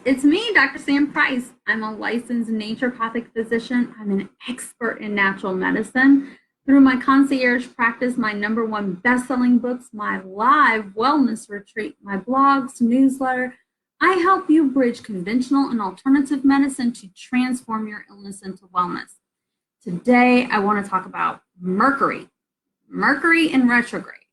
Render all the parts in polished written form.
It's me, Dr. Sam Price. I'm a licensed naturopathic physician. I'm an expert in natural medicine. Through my concierge practice, my #1 best-selling books, my live wellness retreat, my blogs, newsletter, I help you bridge conventional and alternative medicine to transform your illness into wellness. Today, I want to talk about Mercury in retrograde.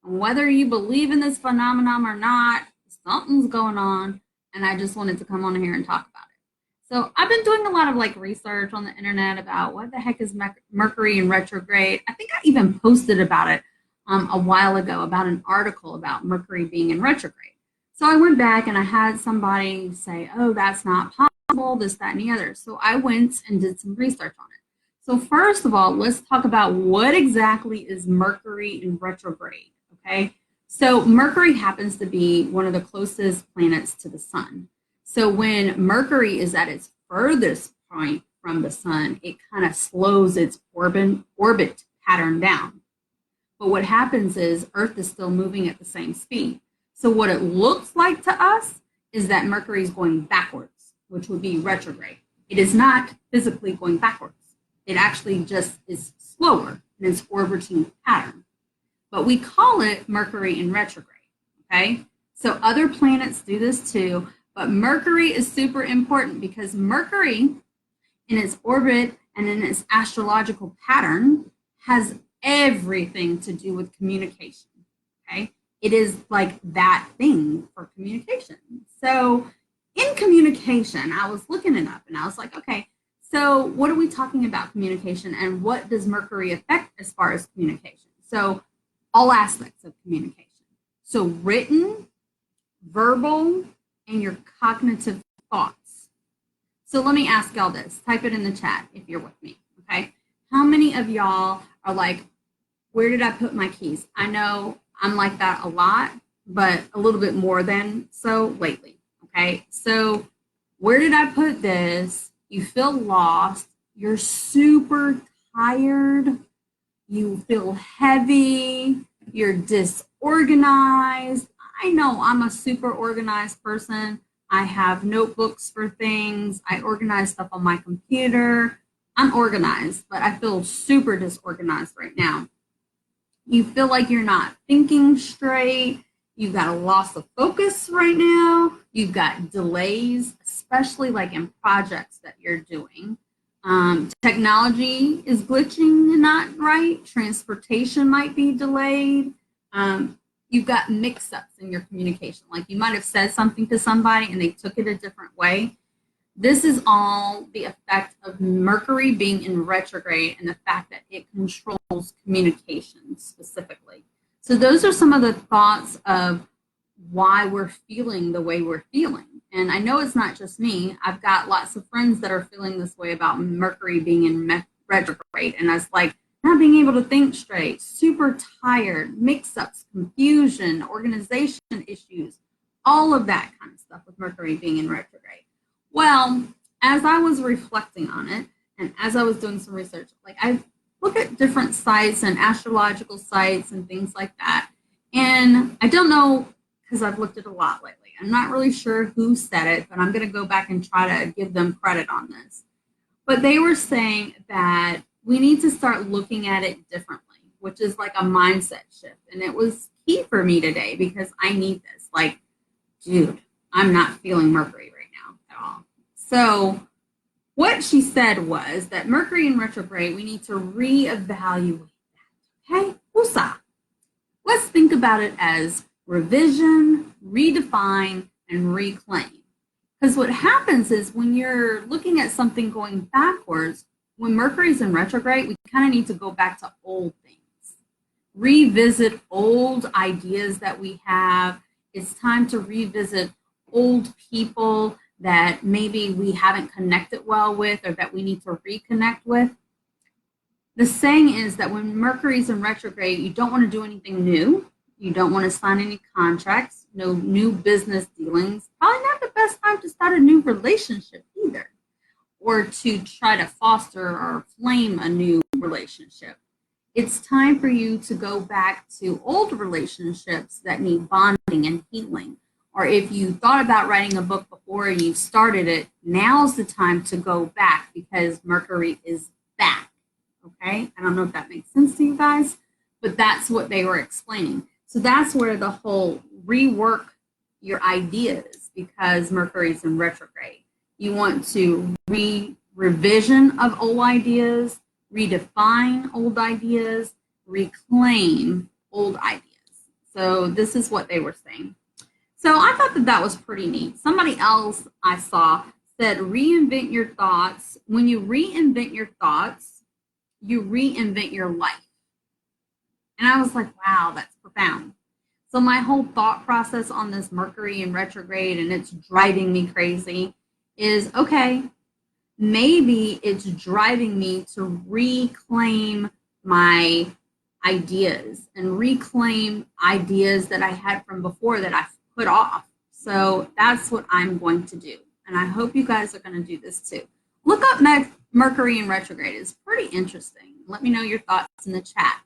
And whether you believe in this phenomenon or not, something's going on, and I just wanted to come on here and talk about it. So I've been doing a lot of research on the internet about what the heck is Mercury in retrograde. I think I even posted about it a while ago, about an article about Mercury being in retrograde. So I went back and I had somebody say, oh, that's not possible, this, that, and the other. So I went and did some research on it. So first of all, let's talk about what exactly is Mercury in retrograde, okay? So Mercury happens to be one of the closest planets to the sun. So when Mercury is at its furthest point from the sun, it kind of slows its orbit pattern down. But what happens is Earth is still moving at the same speed. So what it looks like to us is that Mercury is going backwards, which would be retrograde. It is not physically going backwards. It actually just is slower in its orbiting pattern. But we call it Mercury in retrograde, okay? So other planets do this too, but Mercury is super important because Mercury in its orbit and in its astrological pattern has everything to do with communication, okay? It is like that thing for communication. So in communication, I was looking it up and I was like, okay, so what are we talking about communication and what does Mercury affect as far as communication? So all aspects of communication. So written, verbal, and your cognitive thoughts. So let me ask y'all this. Type it in the chat if you're with me, okay? How many of y'all are like, where did I put my keys? I know I'm like that a lot, but a little bit more than so lately, okay? So where did I put this? You feel lost. You're super tired. You feel heavy, you're disorganized. I know I'm a super organized person. I have notebooks for things. I organize stuff on my computer. I'm organized, but I feel super disorganized right now. You feel like you're not thinking straight. You've got a loss of focus right now. You've got delays, especially like in projects that you're doing. Technology is glitching and not right. Transportation might be delayed. You've got mix-ups in your communication. Like you might have said something to somebody and they took it a different way. This is all the effect of Mercury being in retrograde and the fact that it controls communication specifically. So those are some of the thoughts of why we're feeling the way we're feeling. And I know it's not just me. I've got lots of friends that are feeling this way about Mercury being in retrograde. And I was like, not being able to think straight, super tired, mix-ups, confusion, organization issues, all of that kind of stuff with Mercury being in retrograde. Well, as I was reflecting on it and as I was doing some research, like I look at different sites and astrological sites and things like that. And I don't know, because I've looked at a lot lately. I'm not really sure who said it, but I'm going to go back and try to give them credit on this. But they were saying that we need to start looking at it differently, which is like a mindset shift. And it was key for me today because I need this. Like, dude, I'm not feeling Mercury right now at all. So what she said was that Mercury in retrograde, we need to reevaluate that. Okay? Woosah. Let's think about it as revision, redefine, and reclaim. Because what happens is when you're looking at something going backwards, when Mercury's in retrograde, we kind of need to go back to old things, revisit old ideas that we have. It's time to revisit old people that maybe we haven't connected well with or that we need to reconnect with. The saying is that when Mercury's in retrograde, you don't want to do anything new. You don't want to sign any contracts, no new business dealings. Probably not the best time to start a new relationship either, or to try to foster or flame a new relationship. It's time for you to go back to old relationships that need bonding and healing, or if you thought about writing a book before and you started it, now's the time to go back because Mercury is back. Okay, I don't know if that makes sense to you guys, but that's what they were explaining. So that's where the whole rework your ideas, because Mercury's in retrograde. You want to revision of old ideas, redefine old ideas, reclaim old ideas. So this is what they were saying. So I thought that that was pretty neat. Somebody else I saw said, reinvent your thoughts. When you reinvent your thoughts, you reinvent your life. And I was like, wow, that's profound. So my whole thought process on this Mercury in retrograde, and it's driving me crazy, is okay, maybe it's driving me to reclaim my ideas and reclaim ideas that I had from before that I put off. So that's what I'm going to do. And I hope you guys are going to do this too. Look up Mercury in retrograde. It's pretty interesting. Let me know your thoughts in the chat.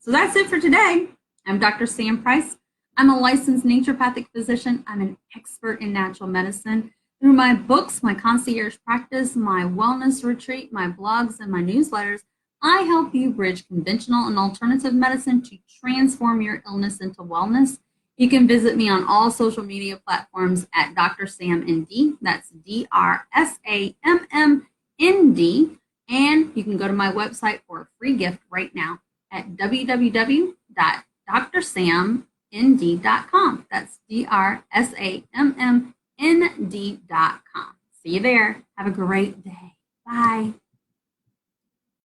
So that's it for today. I'm Dr. Sam Price. I'm a licensed naturopathic physician. I'm an expert in natural medicine. Through my books, my concierge practice, my wellness retreat, my blogs, and my newsletters, I help you bridge conventional and alternative medicine to transform your illness into wellness. You can visit me on all social media platforms at Dr. Sam ND. That's DrSammND. And you can go to my website for a free gift right now at www.drsammnd.com. That's DrSammND.com. See you there. Have a great day. Bye.